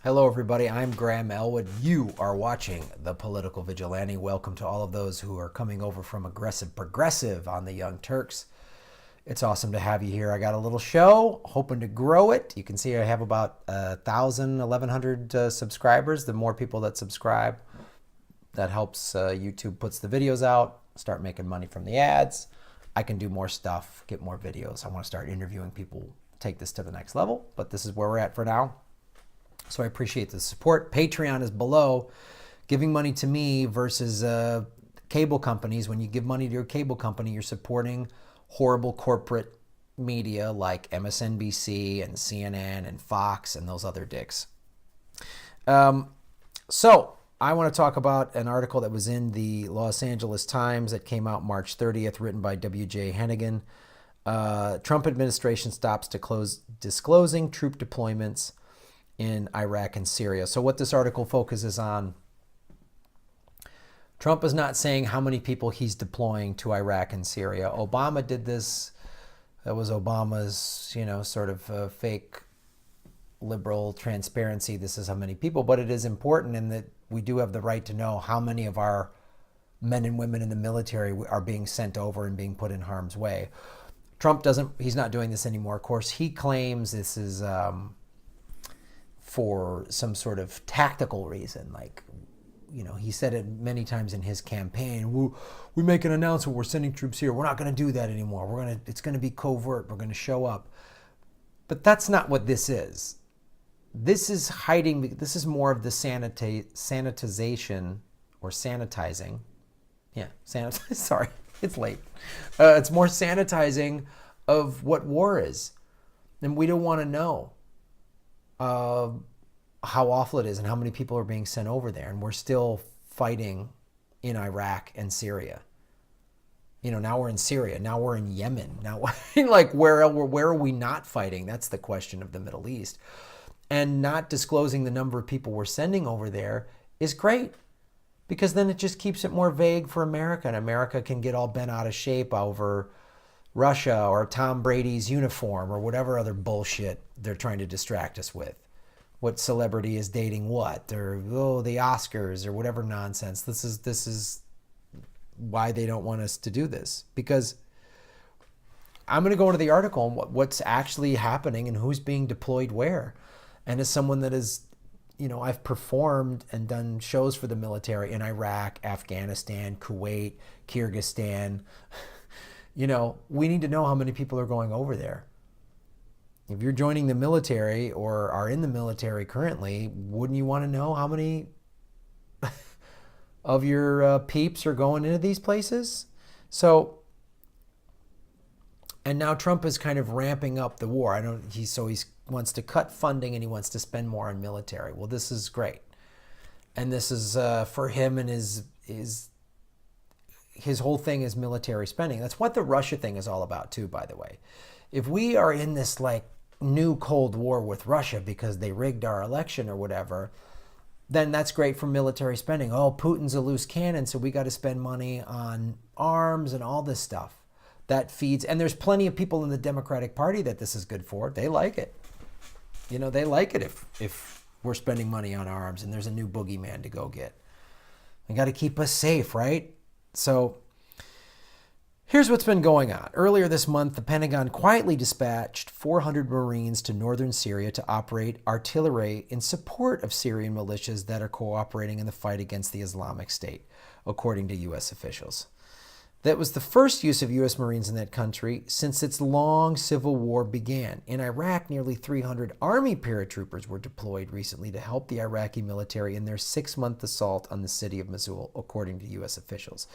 Hello, everybody. I'm Graham Elwood. You are watching The Political Vigilante. Welcome to all of those who are coming over from Aggressive Progressive on the Young Turks. It's awesome to have you here. I got a little show, hoping to grow it. You can see I have about 1,000, 1,100 subscribers. The more people that subscribe, that helps YouTube puts the videos out, start making money from the ads. I can do more stuff, get more videos. I want to start interviewing people, take this to the next level, but this is where we're at for now. So I appreciate the support. Patreon is below. Giving money to me versus cable companies. When you give money to your cable company, you're supporting horrible corporate media like MSNBC and CNN and Fox and those other dicks. So I want to talk about an article that was in the Los Angeles Times that came out March 30th, written by W.J. Hennigan. Trump administration stops disclosing troop deployments in Iraq and Syria. So what this article focuses on, Trump is not saying how many people he's deploying to Iraq and Syria. Obama did this. That was Obama's, sort of fake liberal transparency. This is how many people, but it is important in that we do have the right to know how many of our men and women in the military are being sent over and being put in harm's way. Trump he's not doing this anymore. Of course, he claims this is for some sort of tactical reason. Like, he said it many times in his campaign. We make an announcement, we're sending troops here. We're not going to do that anymore. It's going to be covert. We're going to show up. But that's not what this is. This is hiding. This is more of the sanitization or sanitizing. Yeah, sorry, it's late. It's more sanitizing of what war is. And we don't want to know how awful it is and how many people are being sent over there. And we're still fighting in Iraq and Syria. Now we're in Syria. Now we're in Yemen. Now, like, where are we not fighting? That's the question of the Middle East. And not disclosing the number of people we're sending over there is great, because then it just keeps it more vague for America. And America can get all bent out of shape over Russia or Tom Brady's uniform or whatever other bullshit they're trying to distract us with. What celebrity is dating what, or the Oscars or whatever nonsense. This is why they don't want us to do this, because I'm going to go into the article on what's actually happening and who's being deployed where. And as someone that is, I've performed and done shows for the military in Iraq, Afghanistan, Kuwait, Kyrgyzstan. We need to know how many people are going over there. If you're joining the military or are in the military currently, wouldn't you want to know how many of your peeps are going into these places? And now Trump is kind of ramping up the war. He wants to cut funding and he wants to spend more on military. Well, this is great. And this is for him and his whole thing is military spending. That's what the Russia thing is all about too, by the way. If we are in this new Cold War with Russia because they rigged our election or whatever, then that's great for military spending. Oh, Putin's a loose cannon, so we got to spend money on arms and all this stuff. That feeds, and there's plenty of people in the Democratic Party that this is good for. They like it. They like it if we're spending money on arms and there's a new boogeyman to go get. We got to keep us safe, right? So here's what's been going on. Earlier this month, the Pentagon quietly dispatched 400 Marines to northern Syria to operate artillery in support of Syrian militias that are cooperating in the fight against the Islamic State, according to U.S. officials. That was the first use of U.S. Marines in that country since its long civil war began. In Iraq, nearly 300 Army paratroopers were deployed recently to help the Iraqi military in their 6-month assault on the city of Mosul, according to U.S. officials.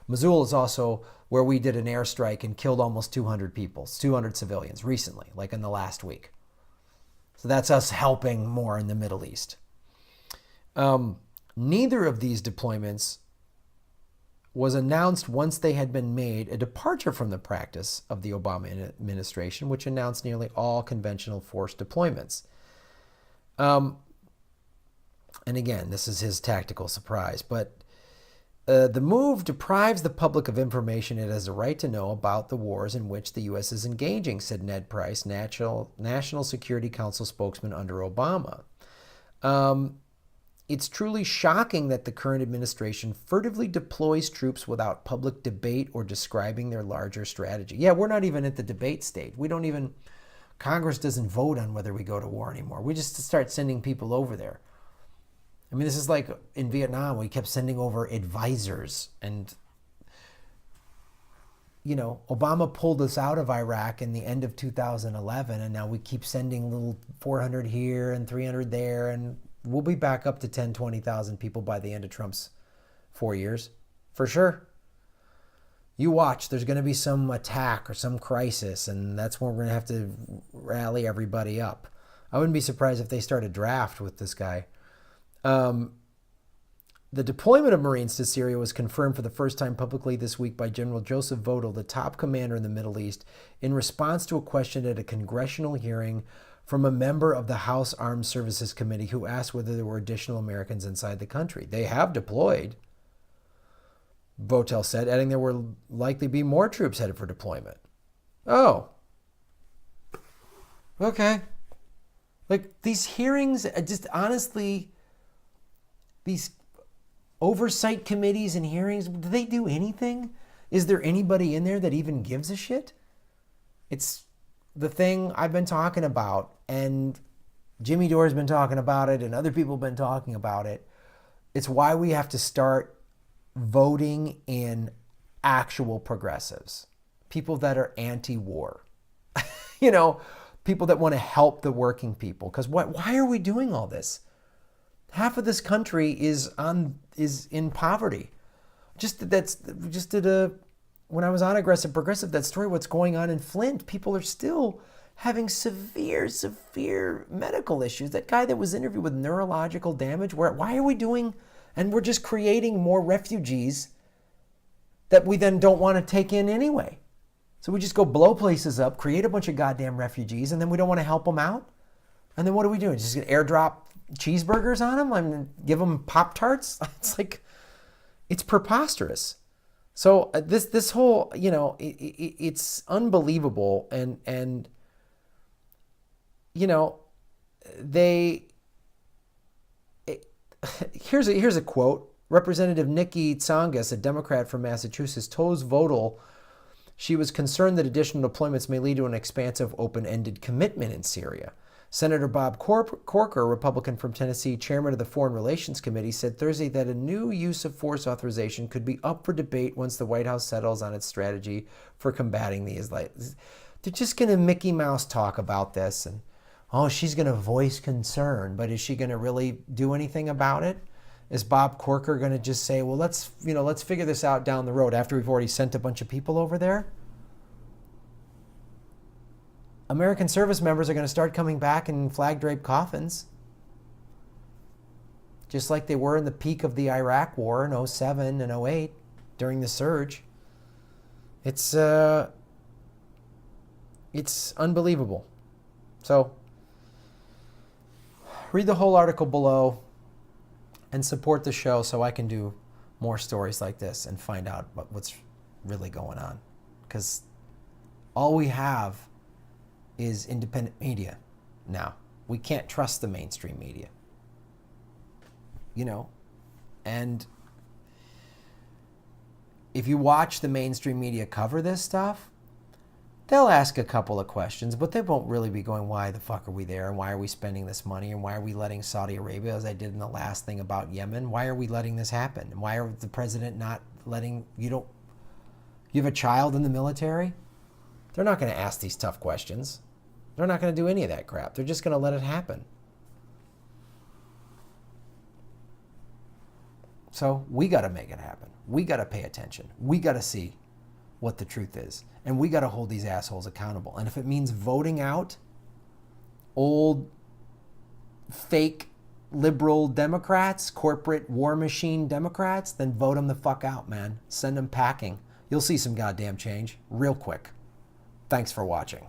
Mosul is also where we did an airstrike and killed almost 200 people, 200 civilians recently, like in the last week. So that's us helping more in the Middle East. Neither of these deployments was announced once they had been made, a departure from the practice of the Obama administration, which announced nearly all conventional force deployments. And again, this is his tactical surprise, but the move deprives the public of information it has a right to know about the wars in which the U.S. is engaging, said Ned Price, National Security Council spokesman under Obama. It's truly shocking that the current administration furtively deploys troops without public debate or describing their larger strategy. Yeah, we're not even at the debate stage. Congress doesn't vote on whether we go to war anymore. We just start sending people over there. I mean, this is like in Vietnam, we kept sending over advisors. And, Obama pulled us out of Iraq in the end of 2011, and now we keep sending little 400 here and 300 there, and we'll be back up to 10, 20,000 people by the end of Trump's 4 years, for sure. You watch, there's going to be some attack or some crisis, and that's when we're going to have to rally everybody up. I wouldn't be surprised if they start a draft with this guy. The deployment of Marines to Syria was confirmed for the first time publicly this week by General Joseph Votel, the top commander in the Middle East, in response to a question at a congressional hearing from a member of the House Armed Services Committee who asked whether there were additional Americans inside the country. They have deployed, Votel said, adding there will likely be more troops headed for deployment. Oh. Okay. Like, these hearings, just honestly, these oversight committees and hearings, do they do anything? Is there anybody in there that even gives a shit? It's the thing I've been talking about, and Jimmy Dore's been talking about it, and other people have been talking about it. It's why we have to start voting in actual progressives, people that are anti-war, people that want to help the working people. Because why are we doing all this? Half of this country is in poverty. When I was on Aggressive Progressive, that story, what's going on in Flint, people are still having severe medical issues. That guy that was interviewed with neurological damage, why are we doing, and we're just creating more refugees that we then don't want to take in anyway. So we just go blow places up, create a bunch of goddamn refugees, and then we don't want to help them out? And then what are we doing? Just airdrop cheeseburgers on them? I mean, give them Pop-Tarts? It's like, it's preposterous. So this whole, it's unbelievable. And here's a quote. Representative Nikki Tsongas, a Democrat from Massachusetts, told Votel she was concerned that additional deployments may lead to an expansive, open-ended commitment in Syria. Senator Bob Corker, Republican from Tennessee, chairman of the Foreign Relations Committee, said Thursday that a new use of force authorization could be up for debate once the White House settles on its strategy for combating the Islamists. They're just going to Mickey Mouse talk about this, and, she's going to voice concern, but is she going to really do anything about it? Is Bob Corker going to just say, well, let's figure this out down the road after we've already sent a bunch of people over there? American service members are going to start coming back in flag-draped coffins, just like they were in the peak of the Iraq War in 07 and 08 during the surge. It's unbelievable. So read the whole article below and support the show so I can do more stories like this and find out what's really going on. Because all we have is independent media now. We can't trust the mainstream media. And if you watch the mainstream media cover this stuff, they'll ask a couple of questions, but they won't really be going, why the fuck are we there? And why are we spending this money? And why are we letting Saudi Arabia, as I did in the last thing about Yemen, why are we letting this happen? And why are the president not letting, you have a child in the military? They're not going to ask these tough questions. They're not going to do any of that crap. They're just going to let it happen. So we got to make it happen. We got to pay attention. We got to see what the truth is. And we got to hold these assholes accountable. And if it means voting out old, fake, liberal Democrats, corporate war machine Democrats, then vote them the fuck out, man. Send them packing. You'll see some goddamn change real quick. Thanks for watching.